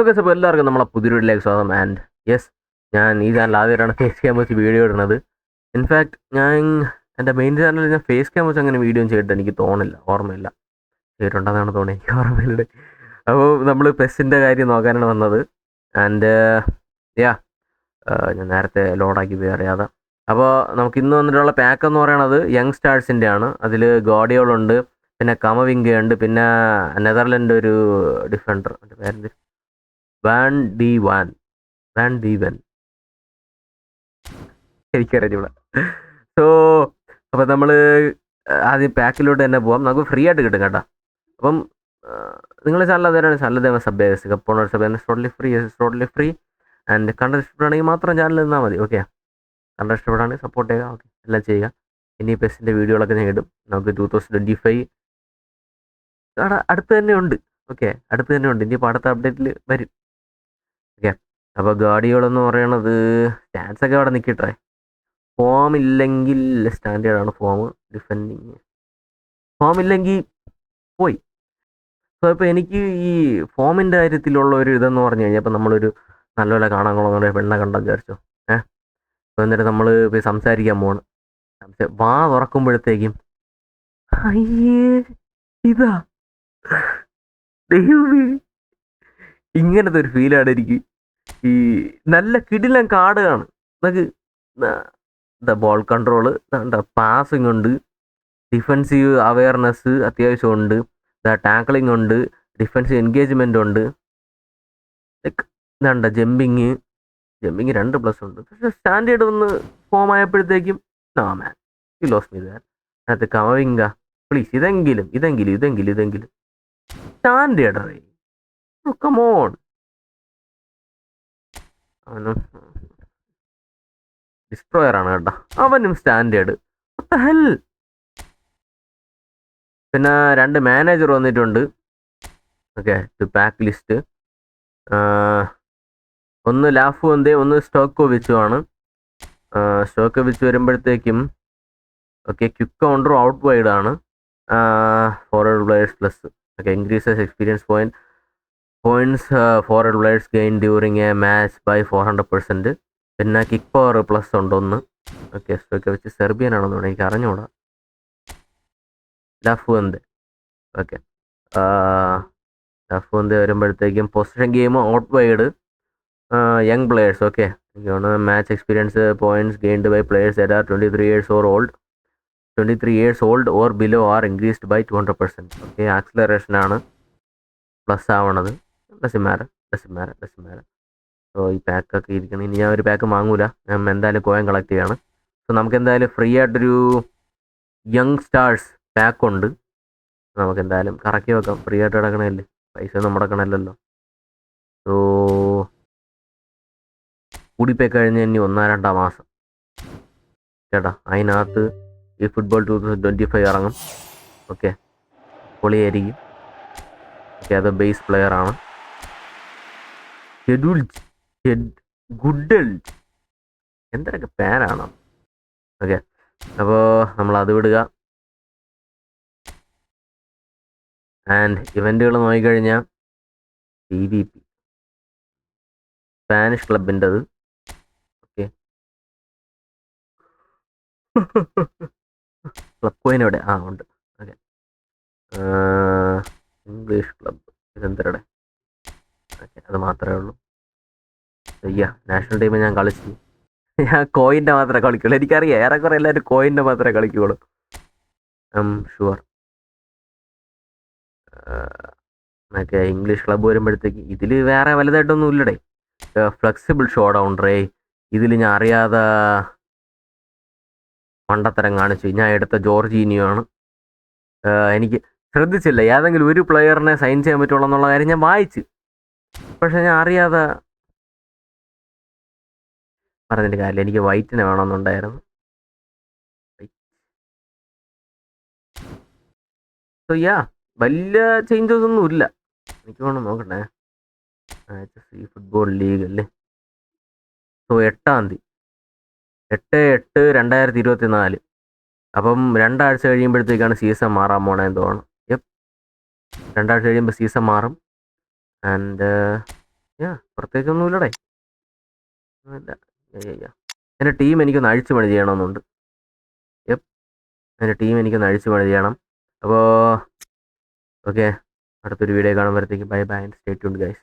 അപ്പോൾ എല്ലാവർക്കും നമ്മളെ പുതിയൊരു വീഡിയോയിലേക്ക് സ്വാഗതം. ആൻഡ് യെസ്, ഞാൻ ഈ ചാനൽ ആദ്യമായിട്ടാണ് ഫേസ് ക്യാം വെച്ച് വീഡിയോ ഇടുന്നത്. ഇൻഫാക്ട് ഞാൻ എൻ്റെ മെയിൻ ചാനലിൽ ഞാൻ ഫേസ് ക്യാം വെച്ച് അങ്ങനെ വീഡിയോ ചെയ്തിട്ട് എനിക്ക് തോന്നില്ല, ഓർമ്മയില്ല. ചെയ്തിട്ടുണ്ടെന്നാണ് തോന്നി, എനിക്ക് ഓർമ്മയില്ല. അപ്പോൾ നമ്മൾ പെസ്സിൻ്റെ കാര്യം നോക്കാനാണ് വന്നത്. ആൻഡ് യാ, ഞാൻ നേരത്തെ ലോഡാക്കി പോയി അറിയാതെ. അപ്പോൾ നമുക്ക് ഇന്ന് വന്നിട്ടുള്ള പാക്ക് എന്ന് പറയുന്നത് യങ് സ്റ്റാർസിൻ്റെ ആണ്. അതിൽ ഗോഡിയോളുണ്ട്, പിന്നെ കമവിംഗ ഉണ്ട്, പിന്നെ നെതർലൻഡ് ഒരു ഡിഫൻഡർ, എൻ്റെ പേരെന്ത്, വാൻ ഡി വൻ എനിക്കറിഞ്ഞൂടാ. സോ അപ്പം നമ്മൾ ആദ്യം പാക്കിലോട്ട് തന്നെ പോവാം. നമുക്ക് ഫ്രീ ആയിട്ട് കിട്ടും കേട്ടോ. അപ്പം നിങ്ങളെ ചാനൽ അതേതാണ് ചാനൽ സബ്ബേസ് അപ്പോൾ ടോട്ടലി ഫ്രീ ആൻഡ് കണ്ടന്റ് ഇഷ്ടപ്പെടുകയാണെങ്കിൽ മാത്രം ചാനൽ നിന്നാൽ മതി. ഓക്കെ, കണ്ടന്റ് ഇഷ്ടപ്പെടുകയാണെങ്കിൽ സപ്പോർട്ട് ചെയ്യുക. ഓക്കെ, എല്ലാം ചെയ്യുക. ഇനി പെസ്സിൻ്റെ വീഡിയോകളൊക്കെ ഞാൻ ഇടും. നമുക്ക് 2025 അടുത്ത് തന്നെ ഉണ്ട്. ഓക്കെ, അടുത്ത് തന്നെ ഉണ്ട്. ഇനിയിപ്പോൾ അടുത്ത അപ്ഡേറ്റിൽ വരും. ഓക്കെ, അപ്പോൾ ഗാഡിയോളെന്ന് പറയണത് സ്റ്റാൻസ് ഒക്കെ അവിടെ നിൽക്കട്ടെ. ഫോം ഇല്ലെങ്കിൽ സ്റ്റാൻഡേർഡാണ് ഫോം. ഡിഫെൻഡിങ് ഫോം ഇല്ലെങ്കിൽ പോയി. സോ ഇപ്പോൾ എനിക്ക് ഈ ഫോമിൻ്റെ കാര്യത്തിലുള്ള ഒരു ഇതെന്ന് പറഞ്ഞു കഴിഞ്ഞാൽ, ഇപ്പം നമ്മളൊരു നല്ലപോലെ കാണാൻ കൊള്ളുന്ന പെണ്ണെ കണ്ടെന്ന് വിചാരിച്ചോ. അപ്പോൾ എന്നിട്ട് നമ്മൾ പോയി സംസാരിക്കാൻ പോകണം. വാ തുറക്കുമ്പോഴത്തേക്കും അയ്യേ ഇതാ ദൈവമേ, ഇങ്ങനത്തെ ഒരു ഫീലാണ് എനിക്ക്. ഈ നല്ല കിടിലൻ കാർഡാണ്. നമുക്ക് ബോൾ കൺട്രോള്, പാസിംഗ് ഉണ്ട്, ഡിഫെൻസീവ് അവയർനെസ് അത്യാവശ്യം ഉണ്ട്, ടാക്ലിംഗ് ഉണ്ട്, ഡിഫെൻസീവ് എൻഗേജ്മെൻ്റ് ഉണ്ട്, ലൈക്ക് ഇതാണ്ട ജമ്പിങ് 2+ ഉണ്ട്. പക്ഷേ സ്റ്റാൻഡേർഡ് ഒന്ന് ഫോം ആയപ്പോഴത്തേക്കും man you lose me that. അതിനകത്ത് കമവിംഗ പ്ലീസ്, ഇതെങ്കിലും സ്റ്റാൻഡേർഡ് കമോൺ. അവനും ഡിസ്ട്രോയർ ആണ് കേട്ടോ, അവനും സ്റ്റാൻഡേർഡ്. ഹെൽ. പിന്നെ 2 മാനേജർ വന്നിട്ടുണ്ട്. Okay, pack list. ഒന്ന് ലാഫുവന്തേ, ഒന്ന് സ്റ്റോക്കോവിച്ചുമാണ്. സ്റ്റോക്കോവിച്ച് വരുമ്പോഴത്തേക്കും okay, quick counter out wide ആണ്. Forward players plus. Okay, increases experience points forward players gain during a match by 400%. പിന്നെ കിക്ക് പവർ പ്ലസ് ഉണ്ട് ഒന്ന്. ഓക്കെ, സ്റ്റോക്കോവിച്ച് സെർബിയൻ ആണെന്ന് തോന്നുന്നു, എനിക്ക് അറിഞ്ഞുകൂടാ. ലാഫുവന്തേ. ഓക്കെ, ലാഫുവന്തേ വരുമ്പോഴത്തേക്കും position game out wide, young players. Okay, match experience points gained by players that are 23 years old or below are increased by 200%. Okay, acceleration ആണ് plus ആവണത്. ഡസിമാര. So ഈ പാക്കൊക്കെ ഇരിക്കണം. ഇനി ഞാൻ ഒരു പാക്ക് വാങ്ങൂല, ഞാൻ എന്തായാലും കോയിൻ കളക്ട് ചെയ്യാണ്. സോ നമുക്ക് എന്തായാലും ഫ്രീ ആയിട്ടൊരു യങ് സ്റ്റാർസ് പാക്കുണ്ട്. നമുക്ക് എന്തായാലും കറക്കി വെക്കാം. ഫ്രീ ആയിട്ട് കിടക്കണമല്ലേ, പൈസ ഒന്നും മുടക്കണമല്ലോ. സോ കൂടിപ്പോയി കഴിഞ്ഞ് ഇനി 1-2 മാസം ചേട്ടാ, അതിനകത്ത് ഈ ഫുട്ബോൾ 2025 ഇറങ്ങും. ഓക്കെ, പൊളിയായിരിക്കും. ഓക്കെ, അത് ബേസ് പ്ലെയർ ആണ്. എന്തൊക്കെ പേരാണ്. ഓക്കെ, അപ്പോൾ നമ്മൾ അത് വിടുക. ആൻഡ് ഇവൻറ്റുകൾ നോക്കിക്കഴിഞ്ഞാൽ PvP സ്പാനിഷ് ക്ലബിൻ്റെത്. ഓക്കെ, ക്ലബ് കോയിൻ എവിടെ? ഉണ്ട്. ഓക്കെ, ഇംഗ്ലീഷ് ക്ലബ് ഇതെന്തരടെ? ഓക്കെ, അത് മാത്രമേ ഉള്ളൂ. നാഷണൽ ടീം ഞാൻ കളിച്ചു. ഞാൻ കോയിൻ്റെ മാത്രമേ കളിക്കുള്ളൂ. എനിക്കറിയാം ഏറെക്കുറെ എല്ലാവരും കോയിൻ്റെ മാത്രമേ കളിക്കുകയുള്ളൂ. ഷുവർ. മറ്റേ ഇംഗ്ലീഷ് ക്ലബ്ബ് വരുമ്പോഴത്തേക്ക് ഇതിൽ വേറെ വലുതായിട്ടൊന്നും ഇല്ലടേ. ഫ്ലെക്സിബിൾ ഷോ ഡൗൺ റേ, ഇതിൽ ഞാൻ അറിയാതെ മണ്ടത്തരം കാണിച്ചു. ഞാൻ എടുത്ത ജോർജീനിയോ ആണ്. എനിക്ക് ശ്രദ്ധിച്ചില്ല, ഏതെങ്കിലും ഒരു പ്ലെയറിനെ സൈൻ ചെയ്യാൻ പറ്റുള്ളൂ എന്നുള്ള കാര്യം ഞാൻ വായിച്ച്. പക്ഷെ ഞാൻ അറിയാതെ പറഞ്ഞിട്ട് കാര്യമില്ല, എനിക്ക് വൈറ്റിനെ വേണമെന്നുണ്ടായിരുന്നു. സോ വലിയ ചേഞ്ചസ് ഒന്നും ഇല്ല. എനിക്ക് വേണം നോക്കട്ടെ. HSC ഫുട്ബോൾ ലീഗ് അല്ലേ. സോ 8-ാം തീയതി 8/8/2024. അപ്പം 2 ആഴ്ച കഴിയുമ്പോഴത്തേക്കാണ് സീസൺ മാറാൻ പോണേന്ന് തോന്നുന്നു. 2 ആഴ്ച കഴിയുമ്പോൾ സീസൺ മാറും. ആൻഡ് പ്രത്യേകിച്ചൊന്നുമില്ലടേ. ഇല്ല. എൻ്റെ ടീം എനിക്കൊന്ന് അഴിച്ചു പണി ചെയ്യണമെന്നുണ്ട്. യെപ്പ്, എൻ്റെ ടീം എനിക്കൊന്ന് അഴിച്ചു പണി ചെയ്യണം. അപ്പോൾ ഓക്കെ, അടുത്തൊരു വീഡിയോ കാണുമ്പോഴത്തേക്ക് bye bye, stay tuned guys.